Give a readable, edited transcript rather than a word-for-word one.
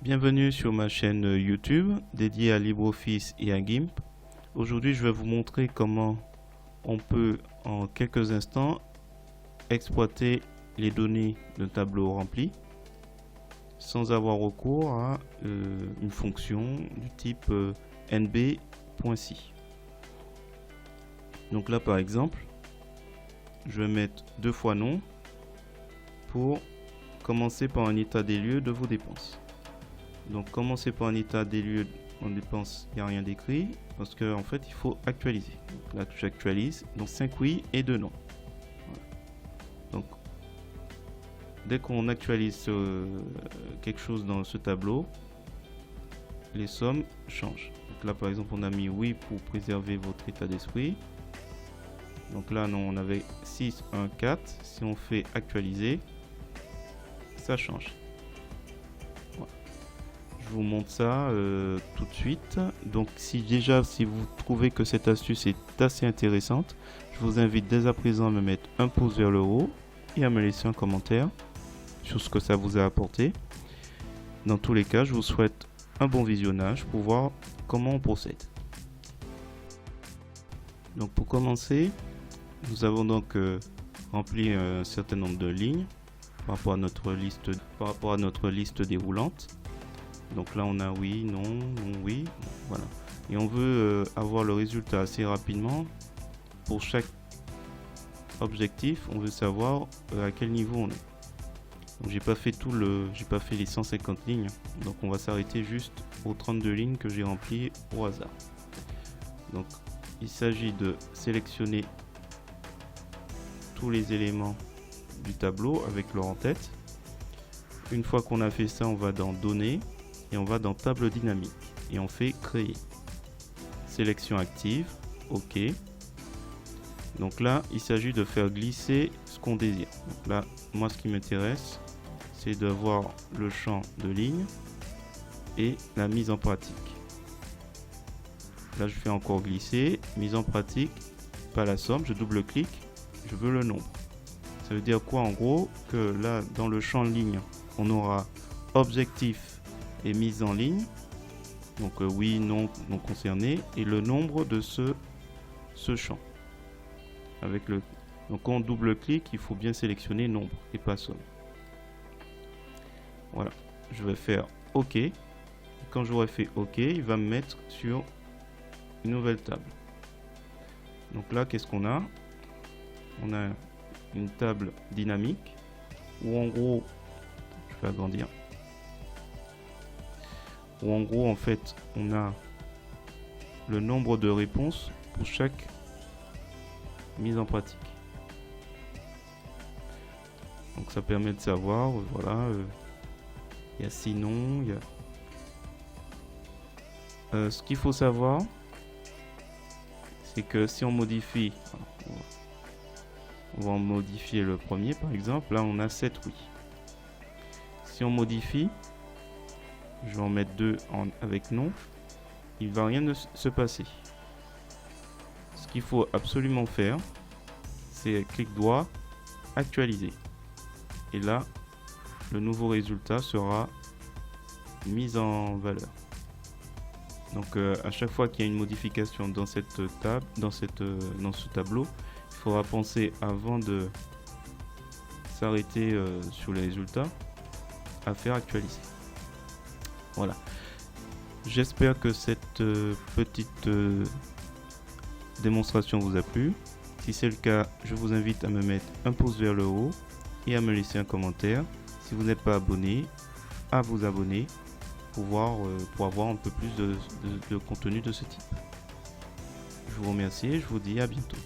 Bienvenue sur ma chaîne YouTube dédiée à LibreOffice et à GIMP. Aujourd'hui, je vais vous montrer comment on peut en quelques instants exploiter les données d'un tableau rempli sans avoir recours à une fonction du type nb.si. Donc là, par exemple, je vais mettre 2 fois non pour commencer par un état des lieux de vos dépenses. Donc commencer par un état des lieux en dépenses, il n'y a rien d'écrit parce qu'en fait il faut actualiser. Donc là j'actualise, donc 5 oui et 2 non. Voilà. Donc dès qu'on actualise quelque chose dans ce tableau, les sommes changent. Donc là par exemple on a mis oui pour préserver votre état d'esprit. Donc là non, on avait 6, 1, 4. Si on fait actualiser, ça change. Je vous montre ça tout de suite. Donc si vous trouvez que cette astuce est assez intéressante, je vous invite dès à présent à me mettre un pouce vers le haut et à me laisser un commentaire sur ce que ça vous a apporté. Dans tous les cas, je vous souhaite un bon visionnage pour voir comment on procède. Donc pour commencer, nous avons donc rempli un certain nombre de lignes par rapport à notre liste déroulante. Donc là on a oui, non, non, oui, voilà. Et on veut avoir le résultat assez rapidement. Pour chaque objectif, on veut savoir à quel niveau on est. Donc j'ai pas fait les 150 lignes. Donc on va s'arrêter juste aux 32 lignes que j'ai remplies au hasard. Donc il s'agit de sélectionner tous les éléments du tableau avec leur en tête. Une fois qu'on a fait ça, on va dans données. Et on va dans table dynamique et on fait créer. Sélection active, OK. Donc là, il s'agit de faire glisser ce qu'on désire. Donc là, moi, ce qui m'intéresse, c'est de voir le champ de ligne et la mise en pratique. Là, je fais encore glisser, mise en pratique, pas la somme, je double-clique, je veux le nombre. Ça veut dire quoi en gros? Que là, dans le champ de ligne, on aura objectif et mise en ligne, donc oui, non, non concerné, et le nombre de ce champ. Donc quand on double-clique, il faut bien sélectionner nombre et pas somme. Voilà, je vais faire OK. Quand j'aurai fait OK, il va me mettre sur une nouvelle table. Donc là, qu'est-ce qu'on a? On a une table dynamique où en gros, je vais agrandir. Où en gros en fait on a le nombre de réponses pour chaque mise en pratique. Donc ça permet de savoir, voilà, il y a 6 non, il y a... ce qu'il faut savoir, c'est que si on modifie, on va en modifier le premier par exemple, là on a 7 oui. Si on modifie, je vais en mettre 2 avec non, il ne va rien se passer. Ce qu'il faut absolument faire, c'est clic droit, actualiser. Et là, le nouveau résultat sera mis en valeur. Donc à chaque fois qu'il y a une modification dans cette table, dans ce tableau, il faudra penser avant de s'arrêter sur les résultats à faire actualiser. Voilà, j'espère que cette petite démonstration vous a plu. Si c'est le cas, je vous invite à me mettre un pouce vers le haut et à me laisser un commentaire. Si vous n'êtes pas abonné, à vous abonner pour avoir un peu plus de contenu de ce type. Je vous remercie et je vous dis à bientôt.